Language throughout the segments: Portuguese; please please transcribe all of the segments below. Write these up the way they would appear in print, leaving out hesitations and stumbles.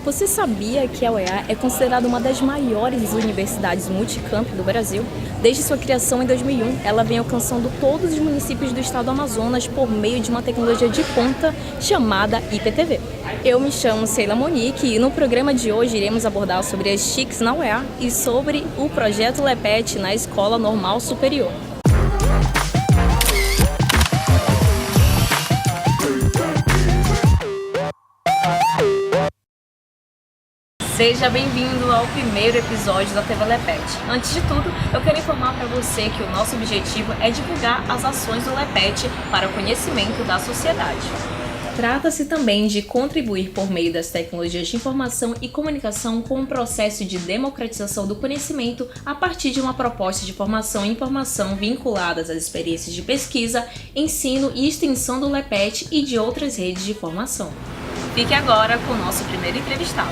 Você sabia que a UEA é considerada uma das maiores universidades multicamp do Brasil? Desde sua criação em 2001, ela vem alcançando todos os municípios do estado do Amazonas por meio de uma tecnologia de ponta chamada IPTV. Eu me chamo Sheila Monique e no programa de hoje iremos abordar sobre as TICs na UEA e sobre o projeto LEPET na Escola Normal Superior. Seja bem-vindo ao primeiro episódio da TV LEPET. Antes de tudo, eu quero informar para você que o nosso objetivo é divulgar as ações do LEPET para o conhecimento da sociedade. Trata-se também de contribuir por meio das tecnologias de informação e comunicação com o processo de democratização do conhecimento a partir de uma proposta de formação e informação vinculadas às experiências de pesquisa, ensino e extensão do LEPET e de outras redes de formação. Fique agora com o nosso primeiro entrevistado.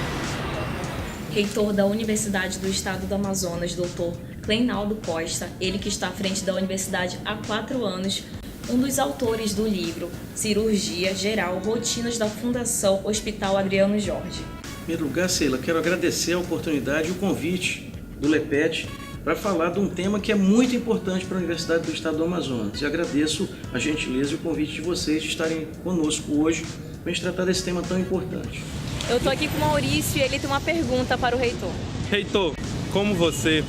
Reitor da Universidade do Estado do Amazonas, Dr. Cleinaldo Costa, ele que está à frente da universidade há 4 anos, um dos autores do livro Cirurgia Geral, Rotinas da Fundação Hospital Adriano Jorge. Em primeiro lugar, Sheila, quero agradecer a oportunidade e o convite do LEPET para falar de um tema que é muito importante para a Universidade do Estado do Amazonas. E agradeço a gentileza e o convite de vocês de estarem conosco hoje para a gente tratar desse tema tão importante. Eu estou aqui com o Maurício e ele tem uma pergunta para o reitor. Reitor, como você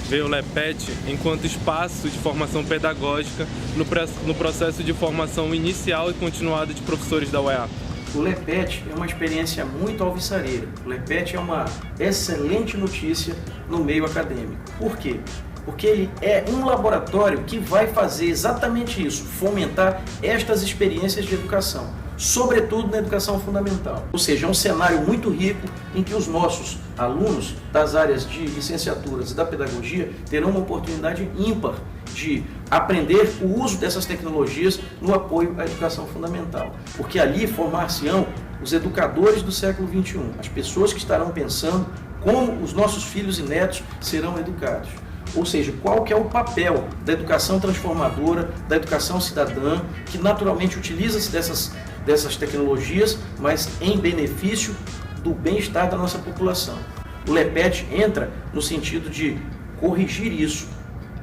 vê o LEPET enquanto espaço de formação pedagógica no processo de formação inicial e continuada de professores da UEA? O LEPET é uma experiência muito alvissareira. O LEPET é uma excelente notícia no meio acadêmico. Por quê? Porque ele é um laboratório que vai fazer exatamente isso, fomentar estas experiências de educação, sobretudo na educação fundamental. Ou seja, é um cenário muito rico em que os nossos alunos das áreas de licenciaturas e da pedagogia terão uma oportunidade ímpar de aprender o uso dessas tecnologias no apoio à educação fundamental. Porque ali formar-se-ão os educadores do século XXI, as pessoas que estarão pensando como os nossos filhos e netos serão educados. Ou seja, qual que é o papel da educação transformadora, da educação cidadã, que naturalmente utiliza-se dessas tecnologias, mas em benefício do bem-estar da nossa população. O LEPET entra no sentido de corrigir isso,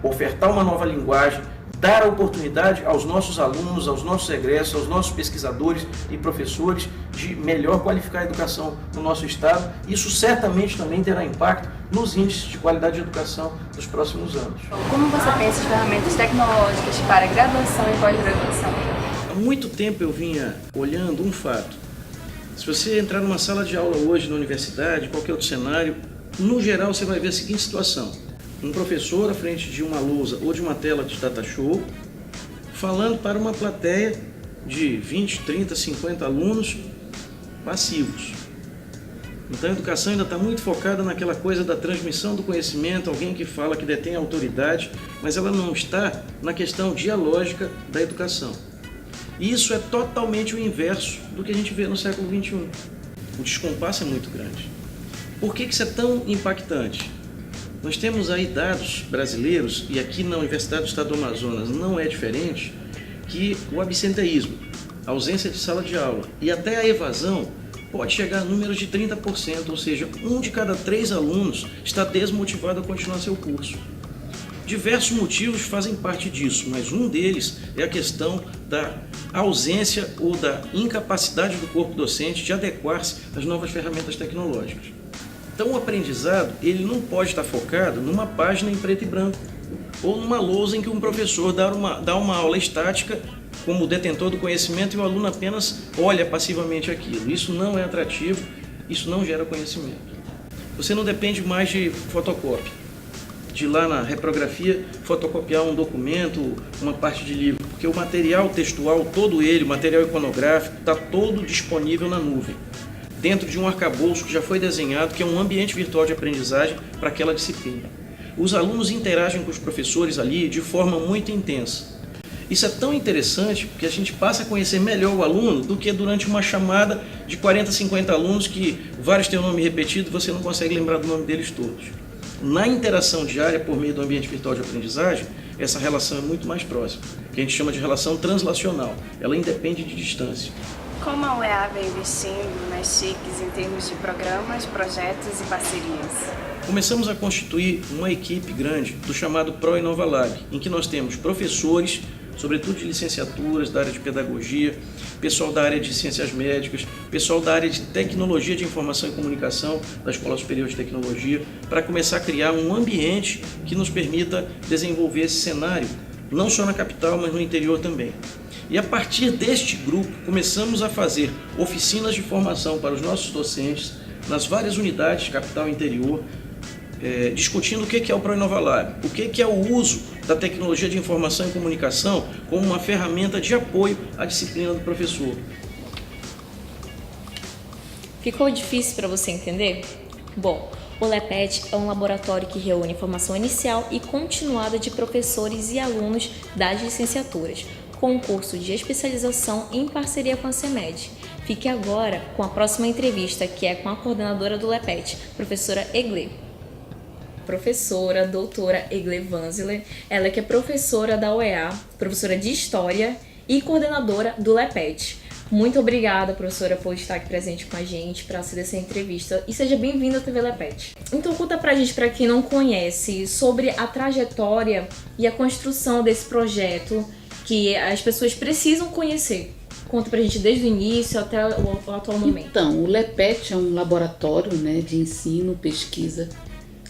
ofertar uma nova linguagem, dar a oportunidade aos nossos alunos, aos nossos egressos, aos nossos pesquisadores e professores de melhor qualificar a educação no nosso estado. Isso certamente também terá impacto nos índices de qualidade de educação dos próximos anos. Como você pensa em ferramentas tecnológicas para graduação e pós-graduação? Há muito tempo eu vinha olhando um fato. Se você entrar numa sala de aula hoje na universidade, qualquer outro cenário, no geral você vai ver a seguinte situação. Um professor à frente de uma lousa ou de uma tela de data show, falando para uma plateia de 20, 30, 50 alunos passivos. Então a educação ainda está muito focada naquela coisa da transmissão do conhecimento, alguém que fala que detém autoridade, mas ela não está na questão dialógica da educação. E isso é totalmente o inverso do que a gente vê no século XXI. O descompasso é muito grande. Por que isso é tão impactante? Nós temos aí dados brasileiros, e aqui na Universidade do Estado do Amazonas não é diferente, que o absenteísmo, a ausência de sala de aula e até a evasão pode chegar a números de 30%, ou seja, 1 de cada 3 alunos está desmotivado a continuar seu curso. Diversos motivos fazem parte disso, mas um deles é a questão da ausência ou da incapacidade do corpo docente de adequar-se às novas ferramentas tecnológicas. Então o aprendizado ele não pode estar focado numa página em preto e branco ou numa lousa em que um professor dá uma aula estática como detentor do conhecimento e o aluno apenas olha passivamente aquilo. Isso não é atrativo, isso não gera conhecimento. Você não depende mais de fotocópia, de ir lá na reprografia fotocopiar um documento, uma parte de livro, porque o material textual, todo ele, o material iconográfico, está todo disponível na nuvem, dentro de um arcabouço que já foi desenhado, que é um ambiente virtual de aprendizagem para aquela disciplina. Os alunos interagem com os professores ali de forma muito intensa. Isso é tão interessante porque a gente passa a conhecer melhor o aluno do que durante uma chamada de 40, 50 alunos que vários têm o nome repetido e você não consegue lembrar do nome deles todos. Na interação diária por meio do ambiente virtual de aprendizagem, essa relação é muito mais próxima, que a gente chama de relação translacional. Ela independe de distância. como a UEA vem investindo nas SICs em termos de programas, projetos e parcerias? Começamos a constituir uma equipe grande do chamado Pro Inova Lab, em que nós temos professores, sobretudo de licenciaturas, da área de pedagogia, pessoal da área de ciências médicas, pessoal da área de tecnologia de informação e comunicação da Escola Superior de Tecnologia, para começar a criar um ambiente que nos permita desenvolver esse cenário, não só na capital, mas no interior também. E a partir deste grupo, começamos a fazer oficinas de formação para os nossos docentes nas várias unidades, capital e interior, discutindo o que é o Pro Inova Lab, o que é o uso da tecnologia de informação e comunicação como uma ferramenta de apoio à disciplina do professor. Ficou difícil para você entender? Bom, o LEPET é um laboratório que reúne formação inicial e continuada de professores e alunos das licenciaturas, com um curso de especialização em parceria com a CEMED. Fique agora com a próxima entrevista, que é com a coordenadora do LEPET, professora Egle. Professora doutora Egle Vanzler, ela que é professora da UEA, professora de História e coordenadora do LEPET. Muito obrigada, professora, por estar aqui presente com a gente para fazer essa entrevista e seja bem-vinda à TV LEPET. Então conta pra gente, para quem não conhece, sobre a trajetória e a construção desse projeto que as pessoas precisam conhecer. Conta pra gente desde o início até o atual momento. Então, o LEPET é um laboratório, de ensino, pesquisa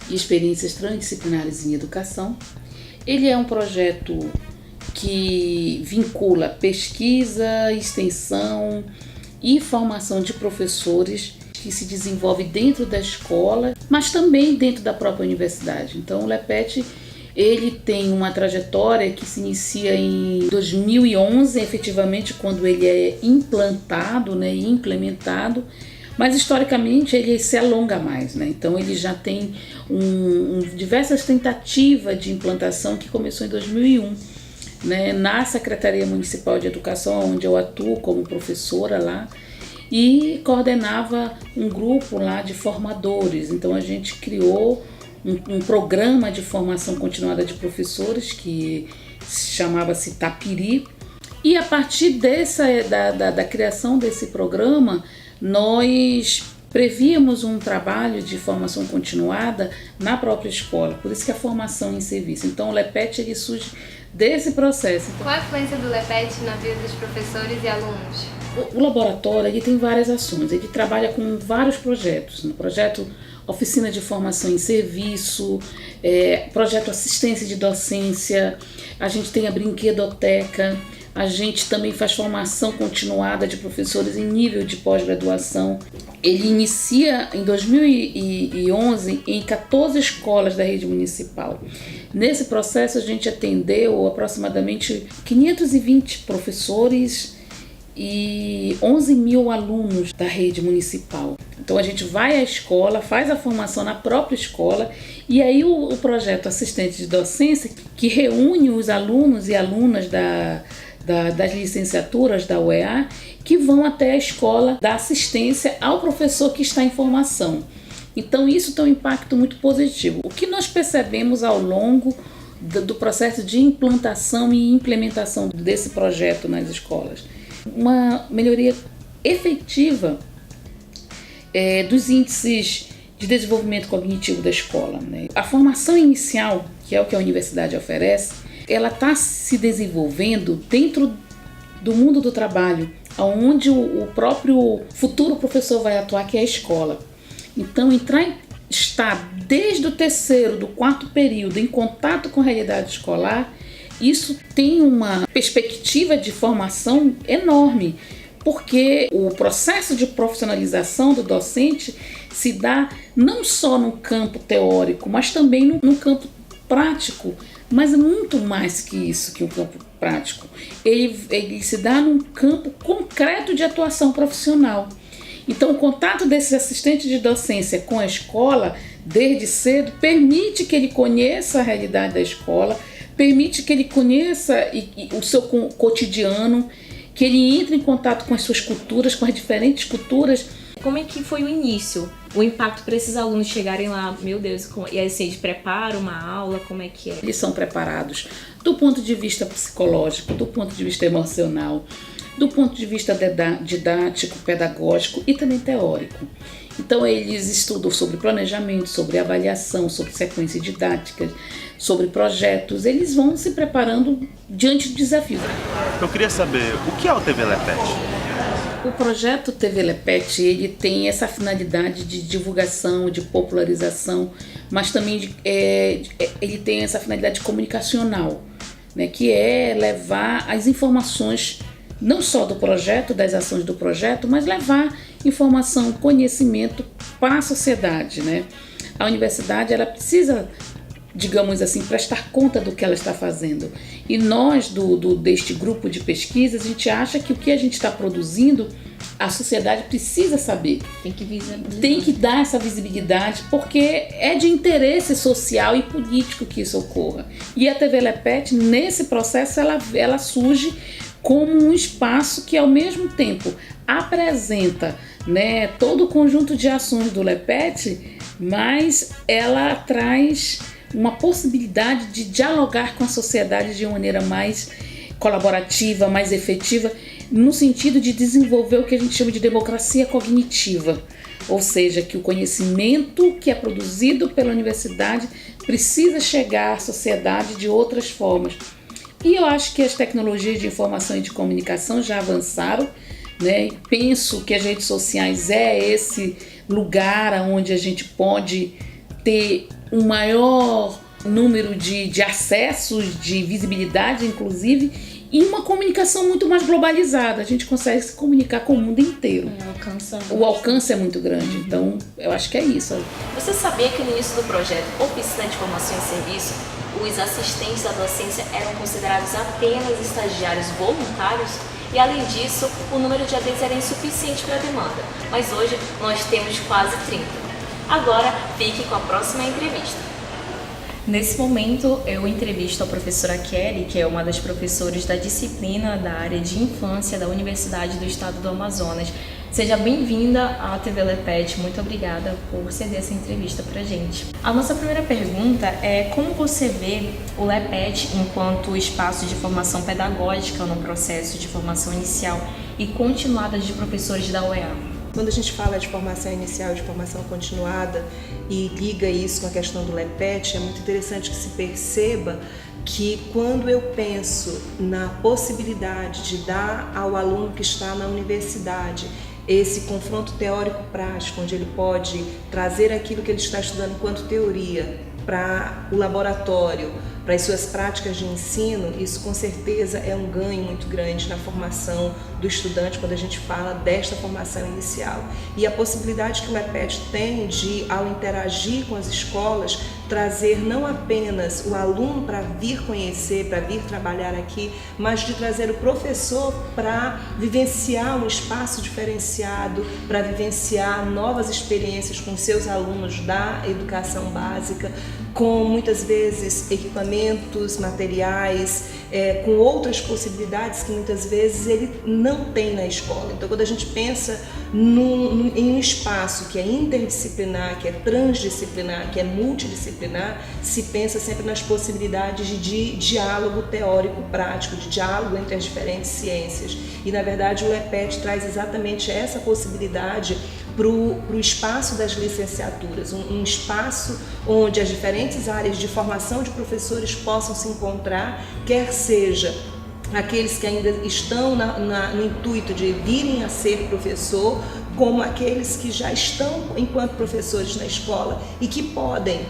e experiências transdisciplinares em educação. Ele é um projeto que vincula pesquisa, extensão e formação de professores que se desenvolve dentro da escola, mas também dentro da própria universidade. Então, o LEPET ele tem uma trajetória que se inicia em 2011, efetivamente, quando ele é implantado e implementado, mas historicamente ele se alonga mais, Então ele já tem diversas tentativas de implantação que começou em 2001, na Secretaria Municipal de Educação, onde eu atuo como professora lá, e coordenava um grupo lá de formadores. Então a gente criou um programa de formação continuada de professores que chamava-se Tapiri, e a partir da criação desse programa nós prevíamos um trabalho de formação continuada na própria escola, por isso que a formação em serviço. Então o LEPET ele surge desse processo. Qual a influência do LEPET na vida dos professores e alunos? O laboratório ele tem várias ações, ele trabalha com vários projetos, no projeto Oficina de Formação em Serviço, projeto Assistência de Docência, a gente tem a Brinquedoteca, a gente também faz formação continuada de professores em nível de pós-graduação. Ele inicia em 2011 em 14 escolas da rede municipal. Nesse processo a gente atendeu aproximadamente 520 professores e 11 mil alunos da rede municipal. Então a gente vai à escola, faz a formação na própria escola, e aí o projeto Assistente de Docência, que reúne os alunos e alunas das licenciaturas da UEA, que vão até a escola dar assistência ao professor que está em formação. Então isso tem um impacto muito positivo. O que nós percebemos ao longo do processo de implantação e implementação desse projeto nas escolas? Uma melhoria efetiva dos índices de desenvolvimento cognitivo da escola. A formação inicial, que é o que a universidade oferece, ela está se desenvolvendo dentro do mundo do trabalho, onde o próprio futuro professor vai atuar, que é a escola. Então, estar desde o terceiro, do quarto período, em contato com a realidade escolar, isso tem uma perspectiva de formação enorme, porque o processo de profissionalização do docente se dá não só no campo teórico, mas também no campo prático, mas muito mais que isso, que o campo prático. Ele se dá num campo concreto de atuação profissional. Então, o contato desse assistente de docência com a escola, desde cedo, permite que ele conheça a realidade da escola, permite que ele conheça o seu cotidiano, que ele entre em contato com as suas culturas, com as diferentes culturas. Como é que foi o início, o impacto para esses alunos chegarem lá, meu Deus, e assim, eles preparam uma aula, como é que é? Eles são preparados do ponto de vista psicológico, do ponto de vista emocional, do ponto de vista didático, pedagógico e também teórico. Então eles estudam sobre planejamento, sobre avaliação, sobre sequência didática, sobre projetos. Eles vão se preparando diante de desafios. Eu queria saber, o que é o TV Lepet? O projeto TV Lepet, ele tem essa finalidade de divulgação, de popularização, mas também ele tem essa finalidade comunicacional, né, que é levar as informações não só do projeto, das ações do projeto, mas levar informação, conhecimento para a sociedade, né? A universidade, ela precisa, digamos assim, prestar conta do que ela está fazendo. E nós, deste grupo de pesquisas, a gente acha que o que a gente está produzindo, a sociedade precisa saber. Tem que visibilizar. Tem que dar essa visibilidade, porque é de interesse social e político que isso ocorra. E a TV Lepet, nesse processo, ela surge como um espaço que, ao mesmo tempo, apresenta, né, todo o conjunto de ações do Lepet, mas ela traz uma possibilidade de dialogar com a sociedade de uma maneira mais colaborativa, mais efetiva, no sentido de desenvolver o que a gente chama de democracia cognitiva, ou seja, que o conhecimento que é produzido pela universidade precisa chegar à sociedade de outras formas. E eu acho que as tecnologias de informação e de comunicação já avançaram, né? Penso que as redes sociais é esse lugar onde a gente pode ter um maior número de acessos, de visibilidade, inclusive, e uma comunicação muito mais globalizada. A gente consegue se comunicar com o mundo inteiro. O alcance é muito grande, então eu acho que é isso. Você sabia que no início do projeto Oficina de Formação e Serviço, os assistentes da docência eram considerados apenas estagiários voluntários? E além disso, o número de ADs era insuficiente para a demanda, mas hoje nós temos quase 30. Agora, fique com a próxima entrevista. Nesse momento, eu entrevisto a professora Kelly, que é uma das professoras da disciplina da área de infância da Universidade do Estado do Amazonas. Seja bem-vinda à TV Lepet, muito obrigada por ceder essa entrevista pra gente. A nossa primeira pergunta é como você vê o Lepet enquanto espaço de formação pedagógica no processo de formação inicial e continuada de professores da UEA? Quando a gente fala de formação inicial e de formação continuada e liga isso com a questão do Lepet, é muito interessante que se perceba que quando eu penso na possibilidade de dar ao aluno que está na universidade esse confronto teórico-prático, onde ele pode trazer aquilo que ele está estudando enquanto teoria para o laboratório, para as suas práticas de ensino, isso com certeza é um ganho muito grande na formação do estudante quando a gente fala desta formação inicial. E a possibilidade que o Lepet tem de, ao interagir com as escolas, trazer não apenas o aluno para vir conhecer, para vir trabalhar aqui, mas de trazer o professor para vivenciar um espaço diferenciado, para vivenciar novas experiências com seus alunos da educação básica, com muitas vezes equipamentos, materiais, com outras possibilidades que muitas vezes ele não tem na escola. Então, quando a gente pensa em um espaço que é interdisciplinar, que é transdisciplinar, que é multidisciplinar, se pensa sempre nas possibilidades de diálogo teórico-prático, de diálogo entre as diferentes ciências. E, na verdade, o Lepet traz exatamente essa possibilidade para o espaço das licenciaturas, um espaço onde as diferentes áreas de formação de professores possam se encontrar, quer seja aqueles que ainda estão no intuito de virem a ser professor, como aqueles que já estão enquanto professores na escola e que podem,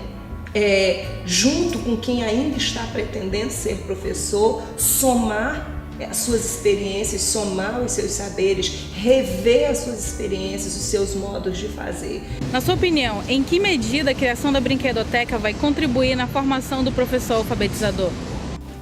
junto com quem ainda está pretendendo ser professor, somar as suas experiências, somar os seus saberes, rever as suas experiências, os seus modos de fazer. Na sua opinião, em que medida a criação da brinquedoteca vai contribuir na formação do professor alfabetizador?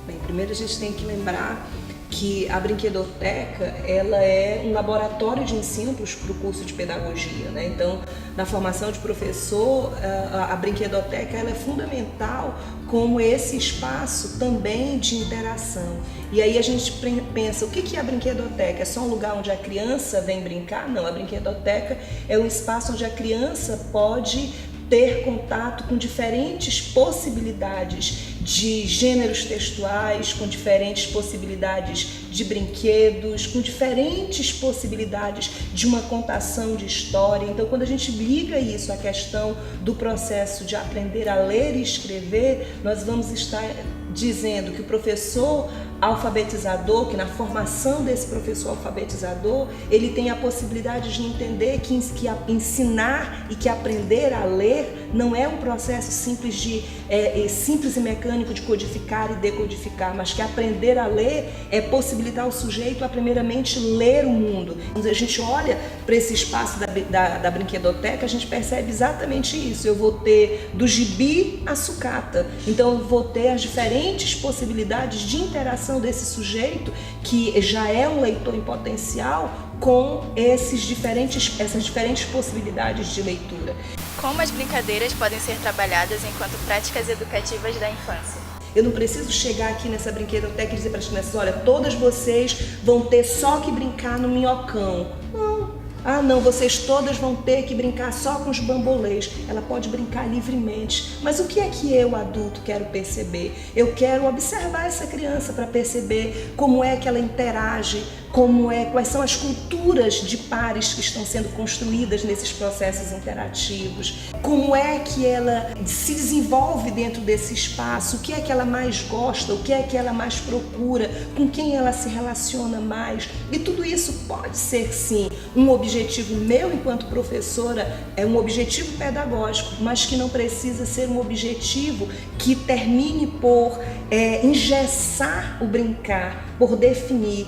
Bem, primeiro a gente tem que lembrar que a brinquedoteca ela é um laboratório de ensino para o curso de pedagogia, né? Então, na formação de professor, a brinquedoteca ela é fundamental como esse espaço também de interação. E aí a gente pensa, o que é a brinquedoteca? É só um lugar onde a criança vem brincar? Não, a brinquedoteca é um espaço onde a criança pode ter contato com diferentes possibilidades de gêneros textuais, com diferentes possibilidades de brinquedos, com diferentes possibilidades de uma contação de história. Então, quando a gente liga isso à questão do processo de aprender a ler e escrever, nós vamos estar dizendo que o professor alfabetizador, que na formação desse professor alfabetizador, ele tem a possibilidade de entender que ensinar e que aprender a ler não é um processo simples simples e mecânico de codificar e decodificar, mas que aprender a ler é possibilitar ao sujeito a primeiramente ler o mundo. Quando a gente olha para esse espaço da brinquedoteca, a gente percebe exatamente isso. Eu vou ter do gibi à sucata, então eu vou ter as diferentes possibilidades de interação desse sujeito, que já é um leitor em potencial, com essas diferentes possibilidades de leitura. Como as brincadeiras podem ser trabalhadas enquanto práticas educativas da infância? Eu não preciso chegar aqui nessa brinquedoteca e dizer para as crianças, olha, todas vocês vão ter só que brincar no minhocão. Não. Ah, não, vocês todas vão ter que brincar só com os bambolês. Ela pode brincar livremente. Mas o que é que eu, adulto, quero perceber? Eu quero observar essa criança para perceber como é que ela interage, quais são as culturas de pares que estão sendo construídas nesses processos interativos, como é que ela se desenvolve dentro desse espaço, o que é que ela mais gosta, o que é que ela mais procura, com quem ela se relaciona mais. E tudo isso pode ser, sim, um objetivo meu enquanto professora, é um objetivo pedagógico, mas que não precisa ser um objetivo que termine por engessar o brincar, por definir,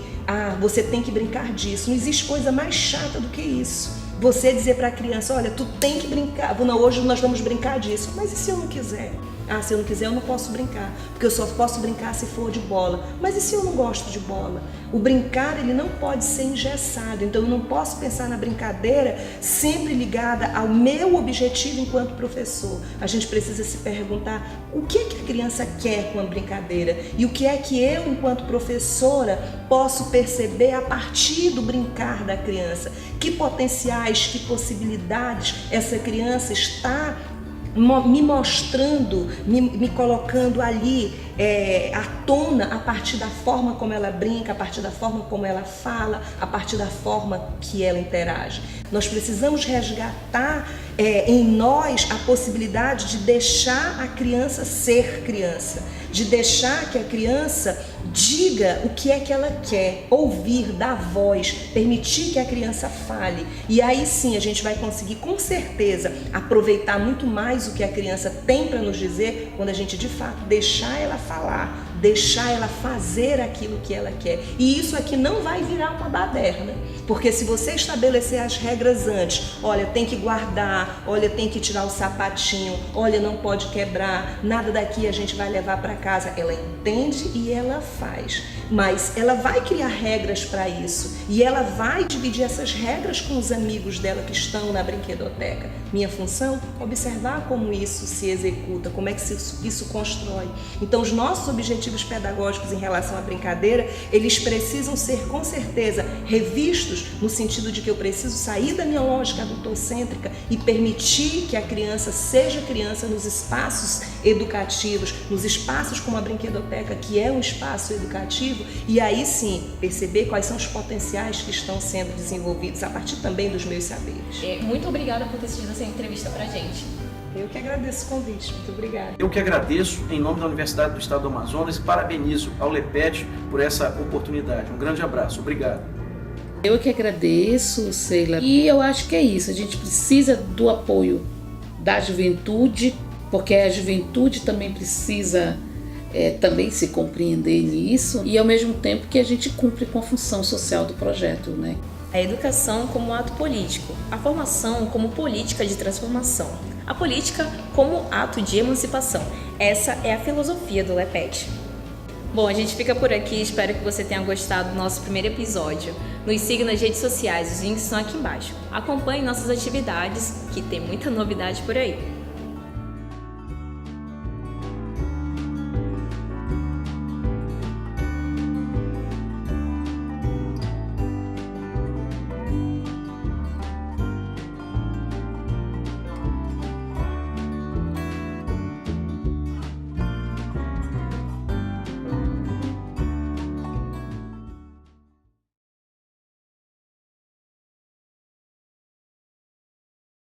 você tem que brincar disso. Não existe coisa mais chata do que isso. Você dizer para a criança, olha, tu tem que brincar, não, hoje nós vamos brincar disso, mas e se eu não quiser? Se eu não quiser, eu não posso brincar, porque eu só posso brincar se for de bola. Mas e se eu não gosto de bola? O brincar, ele não pode ser engessado, então eu não posso pensar na brincadeira sempre ligada ao meu objetivo enquanto professor. A gente precisa se perguntar o que é que a criança quer com a brincadeira e o que é que eu, enquanto professora, posso perceber a partir do brincar da criança. Que potenciais, que possibilidades essa criança está me mostrando, me colocando ali à tona a partir da forma como ela brinca, a partir da forma como ela fala, a partir da forma que ela interage. Nós precisamos resgatar em nós a possibilidade de deixar a criança ser criança, de deixar que a criança diga o que é que ela quer, ouvir, dar voz, permitir que a criança fale. E aí sim a gente vai conseguir com certeza aproveitar muito mais o que a criança tem para nos dizer quando a gente de fato deixar ela falar, deixar ela fazer aquilo que ela quer. E isso aqui não vai virar uma baderna, porque se você estabelecer as regras antes, olha, tem que guardar, olha, tem que tirar o sapatinho, olha, não pode quebrar, nada daqui a gente vai levar para casa, ela entende e ela faz. Mas ela vai criar regras para isso e ela vai dividir essas regras com os amigos dela que estão na brinquedoteca. Minha função? Observar como isso se executa, como é que isso constrói. Então, os nossos objetivos pedagógicos em relação à brincadeira, eles precisam ser, com certeza, revistos no sentido de que eu preciso sair da minha lógica adultocêntrica e permitir que a criança seja criança nos espaços educativos, nos espaços como a brinquedoteca, que é um espaço educativo, e aí sim perceber quais são os potenciais que estão sendo desenvolvidos a partir também dos meus saberes. Muito obrigada por ter sido essa entrevista pra gente. Eu que agradeço o convite, muito obrigada. Eu que agradeço em nome da Universidade do Estado do Amazonas e parabenizo ao LEPET por essa oportunidade. Um grande abraço, obrigado. Eu que agradeço, Sheila, e eu acho que é isso, a gente precisa do apoio da juventude, porque a juventude também precisa também se compreender nisso, e ao mesmo tempo que a gente cumpre com a função social do projeto, né? A educação como ato político, a formação como política de transformação, a política como ato de emancipação. Essa é a filosofia do LEPET. Bom, a gente fica por aqui, espero que você tenha gostado do nosso primeiro episódio. Nos siga nas redes sociais, os links estão aqui embaixo. Acompanhe nossas atividades, que tem muita novidade por aí.